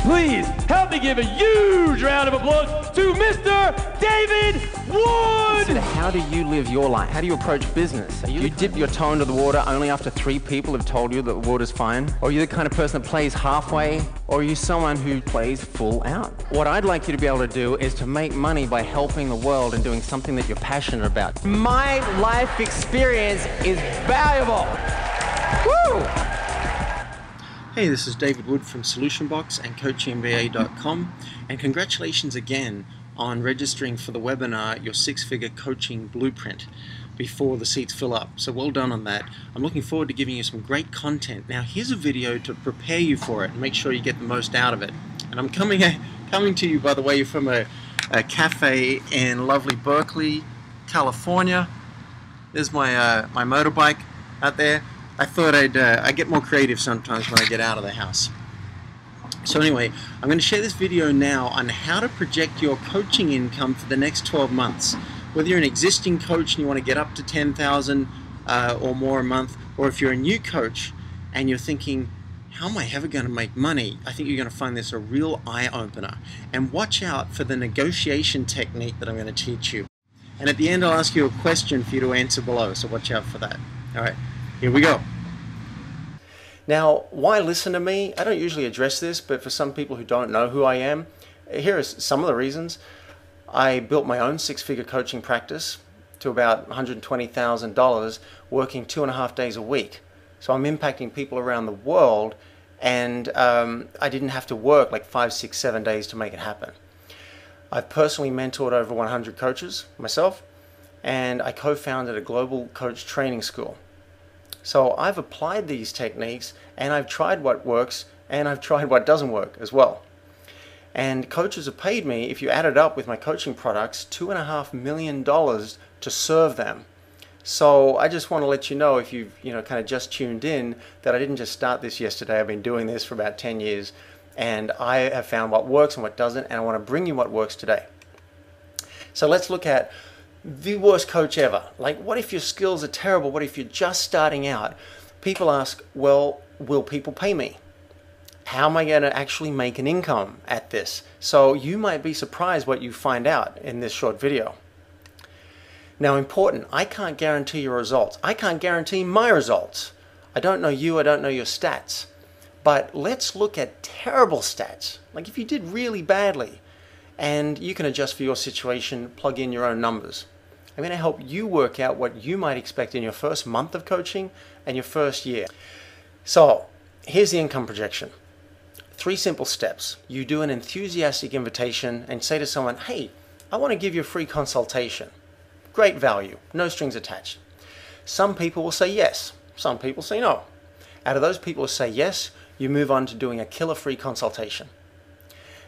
please help me give a huge round of applause to Mr. David Wood! How do you live your life? How do you approach business? Do you dip your toe into the water only after 3 people have told you that the water's fine? Or are you the kind of person that plays halfway? Or are you someone who plays full out? What I'd like you to be able to do is to make money by helping the world and doing something that you're passionate about. My life experience is valuable. Woo! Hey, this is David Wood from SolutionBox and CoachMBA.com, and congratulations again on registering for the webinar, Your Six-Figure Coaching Blueprint, before the seats fill up. So well done on that. I'm looking forward to giving you some great content. Now here's a video to prepare you for it and make sure you get the most out of it. And I'm coming to you, by the way, from a cafe in lovely Berkeley, California. There's my my motorbike out there. I thought I get more creative sometimes when I get out of the house. So anyway, I'm going to share this video now on how to project your coaching income for the next 12 months. Whether you're an existing coach and you want to get up to 10,000 or more a month, or if you're a new coach and you're thinking, how am I ever going to make money? I think you're going to find this a real eye-opener. And watch out for the negotiation technique that I'm going to teach you. And at the end, I'll ask you a question for you to answer below, so watch out for that. All right. Here we go. Now, why listen to me? I don't usually address this, but for some people who don't know who I am, here are some of the reasons. I built my own six-figure coaching practice to about $120,000, working 2.5 days a week. So I'm impacting people around the world, and I didn't have to work like 5, 6, 7 days to make it happen. I've personally mentored over 100 coaches myself, and I co-founded a global coach training school. So I've applied these techniques, and I've tried what works, and I've tried what doesn't work as well. And coaches have paid me, if you add it up with my coaching products, $2.5 million to serve them. So I just want to let you know, if you've kind of just tuned in, that I didn't just start this yesterday. I've been doing this for about 10 years, and I have found what works and what doesn't, and I want to bring you what works today. So let's look at the worst coach ever. Like, what if your skills are terrible? What if you're just starting out? People ask, well, will people pay me? How am I going to actually make an income at this? So you might be surprised what you find out in this short video. Now, important, I can't guarantee your results. I can't guarantee my results. I don't know you, I don't know your stats. But let's look at terrible stats. Like if you did really badly, and you can adjust for your situation, plug in your own numbers. I'm going to help you work out what you might expect in your first month of coaching and your first year. So here's the income projection. 3 simple steps. You do an enthusiastic invitation and say to someone, hey, I want to give you a free consultation. Great value, no strings attached. Some people will say yes, some people say no. Out of those people who say yes, you move on to doing a killer free consultation.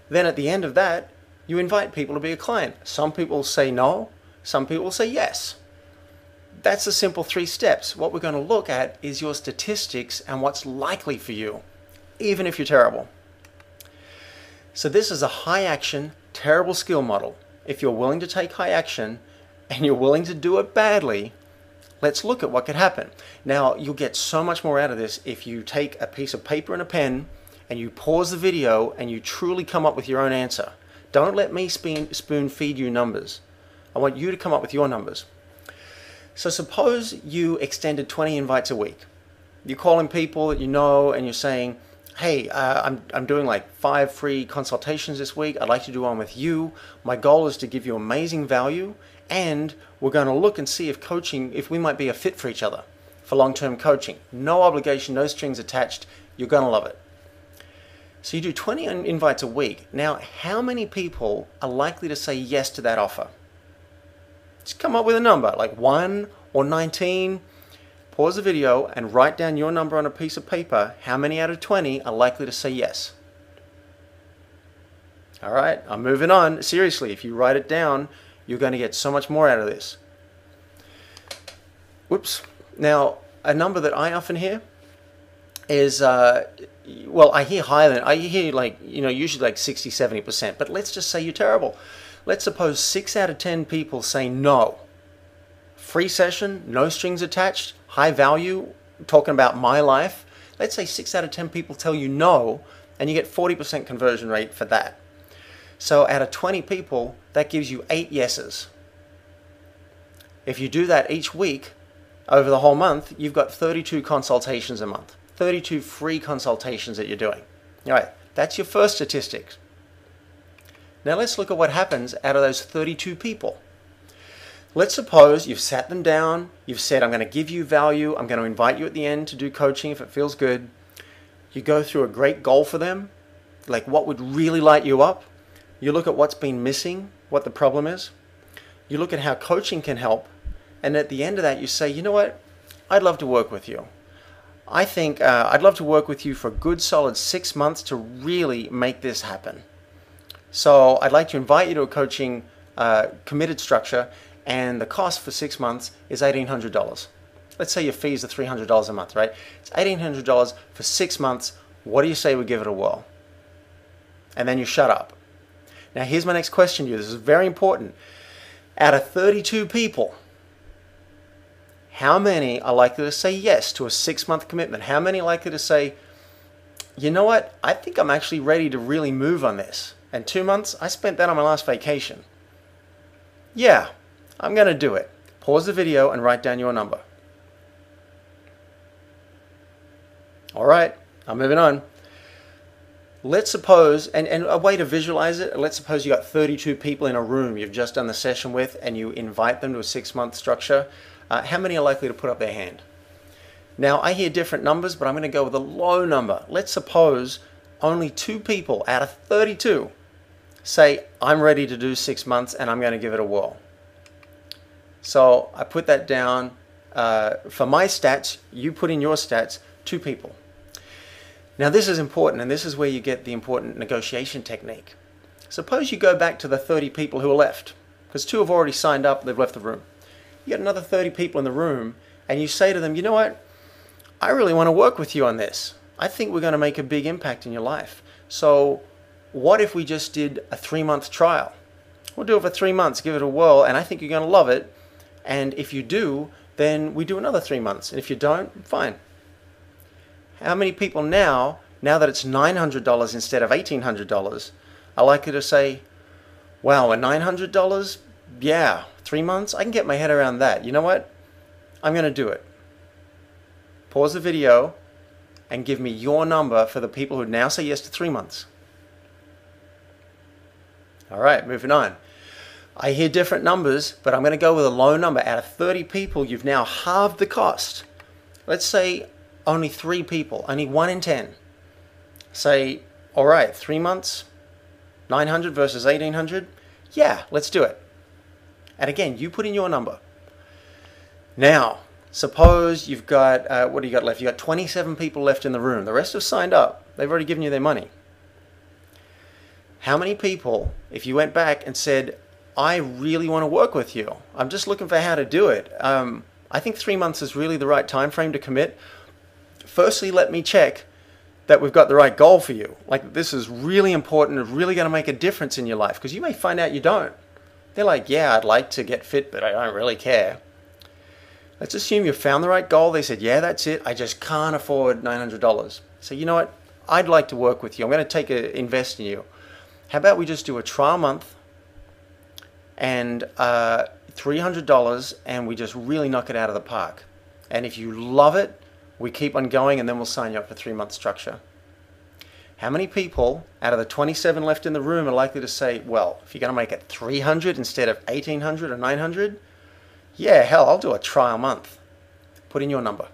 Then at the end of that, you invite people to be a client. Some people say no, some people say yes. That's the simple 3 steps. What we're going to look at is your statistics and what's likely for you, even if you're terrible. So this is a high action, terrible skill model. If you're willing to take high action and you're willing to do it badly, let's look at what could happen. Now, you'll get so much more out of this if you take a piece of paper and a pen and you pause the video and you truly come up with your own answer. Don't let me spoon feed you numbers. I want you to come up with your numbers. So suppose you extended 20 invites a week. You're calling people that you know and you're saying, hey, I'm doing like 5 free consultations this week. I'd like to do one with you. My goal is to give you amazing value, and we're going to look and see if we might be a fit for each other for long-term coaching. No obligation, no strings attached. You're going to love it. So you do 20 invites a week. Now, how many people are likely to say yes to that offer? Just come up with a number, like 1 or 19. Pause the video and write down your number on a piece of paper. How many out of 20 are likely to say yes? All right, I'm moving on. Seriously, if you write it down, you're going to get so much more out of this. Whoops. Now, a number that I often hear is, well, I hear higher than, I hear like, usually like 60, 70%, but let's just say you're terrible. Let's suppose 6 out of 10 people say no. Free session, no strings attached, high value, talking about my life. Let's say 6 out of 10 people tell you no, and you get 40% conversion rate for that. So out of 20 people, that gives you 8 yeses. If you do that each week, over the whole month, you've got 32 consultations a month. 32 free consultations that you're doing. All right, that's your first statistic. Now let's look at what happens out of those 32 people. Let's suppose you've sat them down, you've said, I'm going to give you value, I'm going to invite you at the end to do coaching if it feels good. You go through a great goal for them, like what would really light you up. You look at what's been missing, what the problem is. You look at how coaching can help. And at the end of that, you say, you know what? I'd love to work with you. I think I'd love to work with you for a good solid 6 months to really make this happen. So I'd like to invite you to a coaching committed structure, and the cost for 6 months is $1,800. Let's say your fees are $300 a month, right? It's $1,800 for 6 months. What do you say we give it a whirl? And then you shut up. Now here's my next question to you. This is very important. Out of 32 people, how many are likely to say yes to a 6-month commitment? How many are likely to say, you know what? I think I'm actually ready to really move on this. And 2 months, I spent that on my last vacation. Yeah, I'm going to do it. Pause the video and write down your number. All right, I'm moving on. Let's suppose, and a way to visualize it, let's suppose you got 32 people in a room you've just done the session with, and you invite them to a 6-month structure. How many are likely to put up their hand? Now, I hear different numbers, but I'm going to go with a low number. Let's suppose only 2 people out of 32 say, I'm ready to do 6 months and I'm going to give it a whirl. So I put that down. For my stats, you put in your stats, 2 people. Now this is important, and this is where you get the important negotiation technique. Suppose you go back to the 30 people who are left, because 2 have already signed up, they've left the room. You get another 30 people in the room, and you say to them, you know what? I really want to work with you on this. I think we're going to make a big impact in your life. So what if we just did a 3-month trial? We'll do it for 3 months, give it a whirl, and I think you're going to love it. And if you do, then we do another 3 months. And if you don't, fine. How many people now that it's $900 instead of $1,800, are likely to say, wow, a $900? Yeah, 3 months? I can get my head around that. You know what? I'm going to do it. Pause the video and give me your number for the people who now say yes to 3 months. All right, moving on. I hear different numbers, but I'm going to go with a low number. Out of 30 people, you've now halved the cost. Let's say only 3 people, only 1 in 10. Say, all right, 3 months, 900 versus 1,800. Yeah, let's do it. And again, you put in your number. Now, suppose you've got, what do you got left? You've got 27 people left in the room. The rest have signed up. They've already given you their money. How many people, if you went back and said, I really want to work with you, I'm just looking for how to do it. I think 3 months is really the right time frame to commit. Firstly, let me check that we've got the right goal for you. Like, this is really important. It's really going to make a difference in your life, because you may find out you don't. They're like, yeah, I'd like to get fit, but I don't really care. Let's assume you found the right goal. They said, yeah, that's it. I just can't afford $900. So you know what? I'd like to work with you. I'm going to invest in you. How about we just do a trial month and $300, and we just really knock it out of the park. And if you love it, we keep on going, and then we'll sign you up for a 3-month structure. How many people out of the 27 left in the room are likely to say, well, if you're going to make it 300 instead of 1,800 or 900, yeah, hell, I'll do a trial month. Put in your number.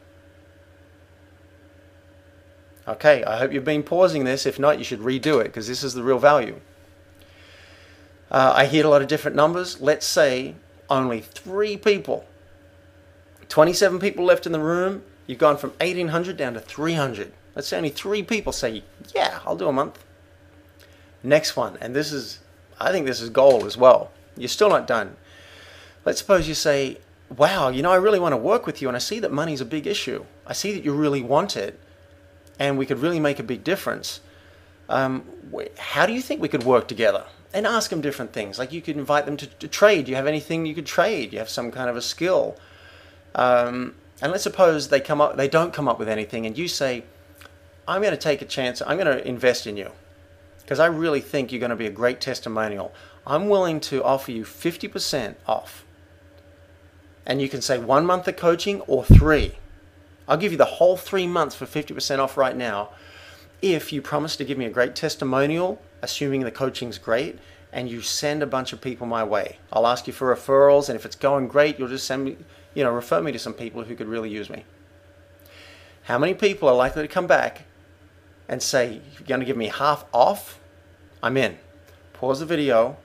Okay, I hope you've been pausing this. If not, you should redo it, because this is the real value. I hear a lot of different numbers. Let's say only 3 people. 27 people left in the room. You've gone from 1,800 down to 300. Let's say only 3 people say, yeah, I'll do a month. Next one, and I think this is gold as well. You're still not done. Let's suppose you say, wow, you know, I really want to work with you, and I see that money's a big issue. I see that you really want it, and we could really make a big difference. How do you think we could work together? And ask them different things. Like, you could invite them to trade. Do you have anything you could trade? Do you have some kind of a skill? And let's suppose they don't come up with anything, and you say, I'm going to take a chance. I'm going to invest in you because I really think you're going to be a great testimonial. I'm willing to offer you 50% off. And you can say 1 month of coaching or 3. I'll give you the whole 3 months for 50% off right now if you promise to give me a great testimonial, assuming the coaching's great, and you send a bunch of people my way. I'll ask you for referrals, and if it's going great, you'll just send me, refer me to some people who could really use me. How many people are likely to come back and say, you're going to give me half off? I'm in. Pause the video,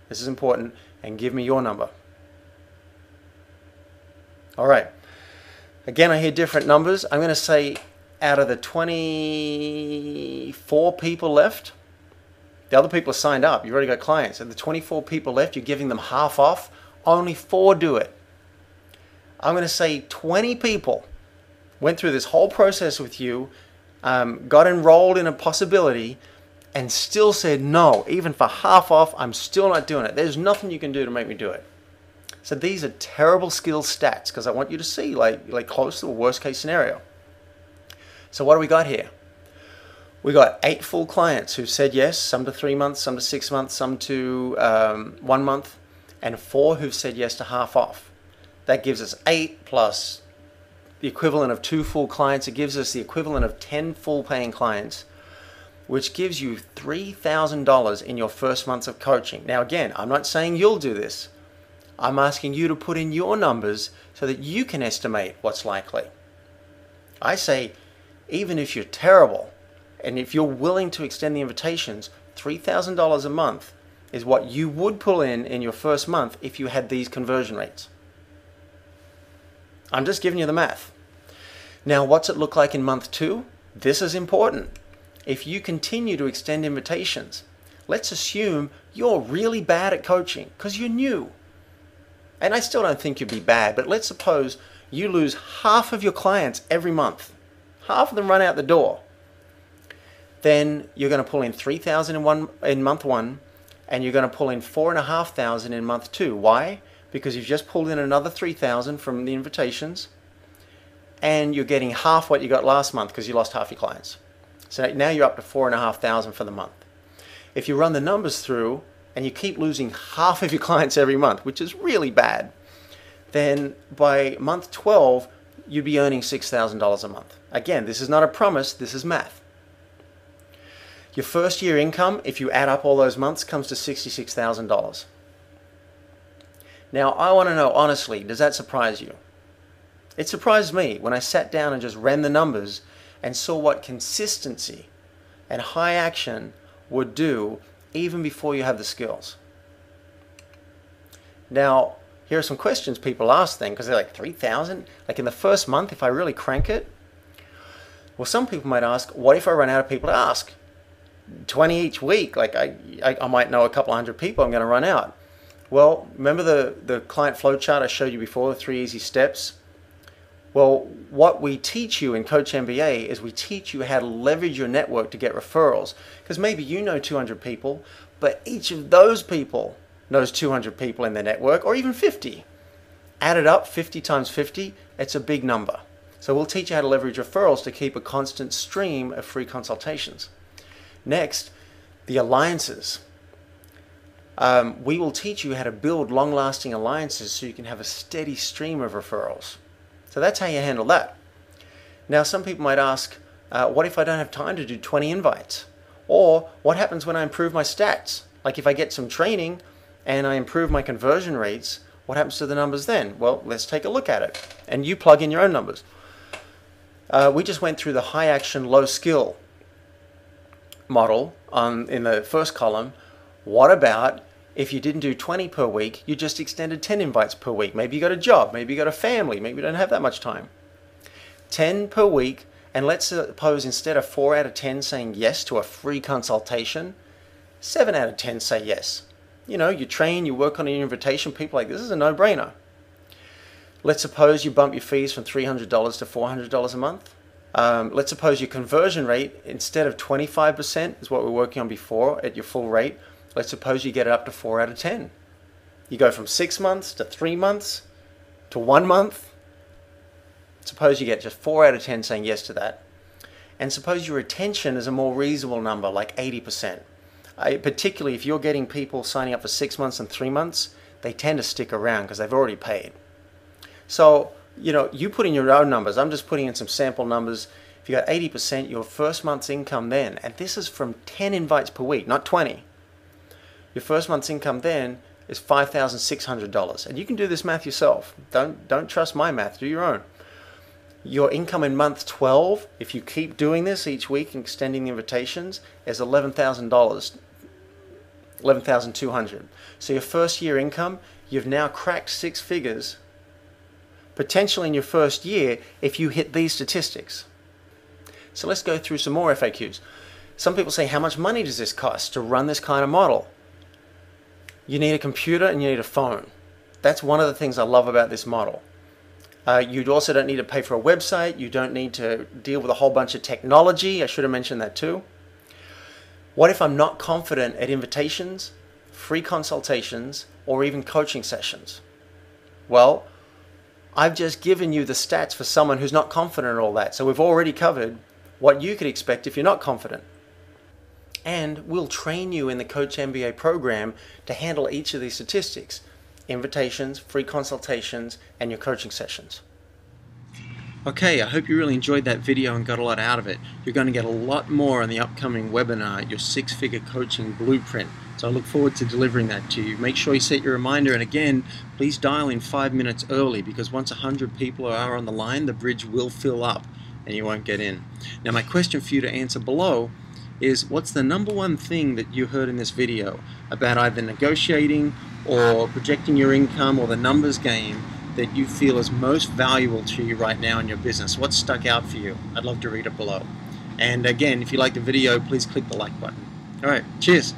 this is important, and give me your number. All right. Again, I hear different numbers. I'm going to say out of the 24 people left, the other people are signed up. You've already got clients. And the 24 people left, you're giving them half off. Only 4 do it. I'm going to say 20 people went through this whole process with you, got enrolled in a possibility, and still said, no, even for half off, I'm still not doing it. There's nothing you can do to make me do it. So these are terrible skill stats because I want you to see like close to the worst case scenario. So what do we got here? We got 8 full clients who said yes, some to 3 months, some to 6 months, some to 1 month, and 4 who've said yes to half off. That gives us 8 plus the equivalent of 2 full clients. It gives us the equivalent of 10 full paying clients, which gives you $3,000 in your first months of coaching. Now again, I'm not saying you'll do this. I'm asking you to put in your numbers so that you can estimate what's likely. I say, even if you're terrible, and if you're willing to extend the invitations, $3,000 a month is what you would pull in your first month if you had these conversion rates. I'm just giving you the math. Now, what's it look like in month 2? This is important. If you continue to extend invitations, let's assume you're really bad at coaching because you're new. And I still don't think you'd be bad, but let's suppose you lose half of your clients every month. Half of them run out the door. Then you're going to pull in $3,000 in month 1, and you're going to pull in $4,500 in month 2. Why? Because you've just pulled in another $3,000 from the invitations, and you're getting half what you got last month because you lost half your clients. So now you're up to $4,500 for the month. If you run the numbers through, and you keep losing half of your clients every month, which is really bad, then by month 12, you'd be earning $6,000 a month. Again, this is not a promise, this is math. Your first year income, if you add up all those months, comes to $66,000. Now, I want to know, honestly, does that surprise you? It surprised me when I sat down and just ran the numbers and saw what consistency and high action would do even before you have the skills. Now, here are some questions people ask then, because they're like, 3,000? Like in the first month, if I really crank it? Well, some people might ask, what if I run out of people to ask? 20 each week, like I might know a couple hundred people, I'm going to run out. Well, remember the client flow chart I showed you before, the 3 easy steps? Well, what we teach you in CoachMBA is we teach you how to leverage your network to get referrals. Because maybe you know 200 people, but each of those people knows 200 people in their network, or even 50. Added up, 50 times 50, it's a big number. So we'll teach you how to leverage referrals to keep a constant stream of free consultations. Next, the alliances. We will teach you how to build long-lasting alliances so you can have a steady stream of referrals. So that's how you handle that. Now, some people might ask, what if I don't have time to do 20 invites? Or what happens when I improve my stats? Like if I get some training and I improve my conversion rates, what happens to the numbers then? Well, let's take a look at it. And you plug in your own numbers. We just went through the high action, low skill model in the first column. What about if you didn't do 20 per week, you just extended 10 invites per week? Maybe you got a job, maybe you got a family, maybe you don't have that much time. 10 per week, and let's suppose instead of 4 out of 10 saying yes to a free consultation, 7 out of 10 say yes. You know, you train, you work on an invitation, people are like, this is a no-brainer. Let's suppose you bump your fees from $300 to $400 a month. Let's suppose your conversion rate, instead of 25%, is what we're working on before at your full rate, let's suppose you get it up to 4 out of 10. You go from 6 months to 3 months to 1 month. Suppose you get just 4 out of 10 saying yes to that. And suppose your retention is a more reasonable number, like 80%. Particularly if you're getting people signing up for 6 months and 3 months, they tend to stick around because they've already paid. So, you put in your own numbers. I'm just putting in some sample numbers. If you got 80%, your first month's income then, and this is from 10 invites per week, not 20. Your first month's income then is $5,600. And you can do this math yourself. Don't trust my math, do your own. Your income in month 12, if you keep doing this each week and extending the invitations, is $11,000, $11,200. So your first year income, you've now cracked 6 figures, potentially in your first year, if you hit these statistics. So let's go through some more FAQs. Some people say, how much money does this cost to run this kind of model? You need a computer and you need a phone. That's one of the things I love about this model. You also don't need to pay for a website. You don't need to deal with a whole bunch of technology. I should have mentioned that too. What if I'm not confident at invitations, free consultations, or even coaching sessions? Well, I've just given you the stats for someone who's not confident in all that. So we've already covered what you could expect if you're not confident. And we'll train you in the CoachMBA program to handle each of these statistics: invitations, free consultations, and your coaching sessions. Okay, I hope you really enjoyed that video and got a lot out of it. You're going to get a lot more in the upcoming webinar, your 6-figure coaching blueprint. So I look forward to delivering that to you. Make sure you set your reminder, and again, please dial in 5 minutes early, because once 100 people are on the line, the bridge will fill up and you won't get in. Now, my question for you to answer below is, what's the number one thing that you heard in this video about either negotiating or projecting your income or the numbers game that you feel is most valuable to you right now in your business? What stuck out for you? I'd love to read it below. And again, if you like the video, please click the like button. All right, cheers.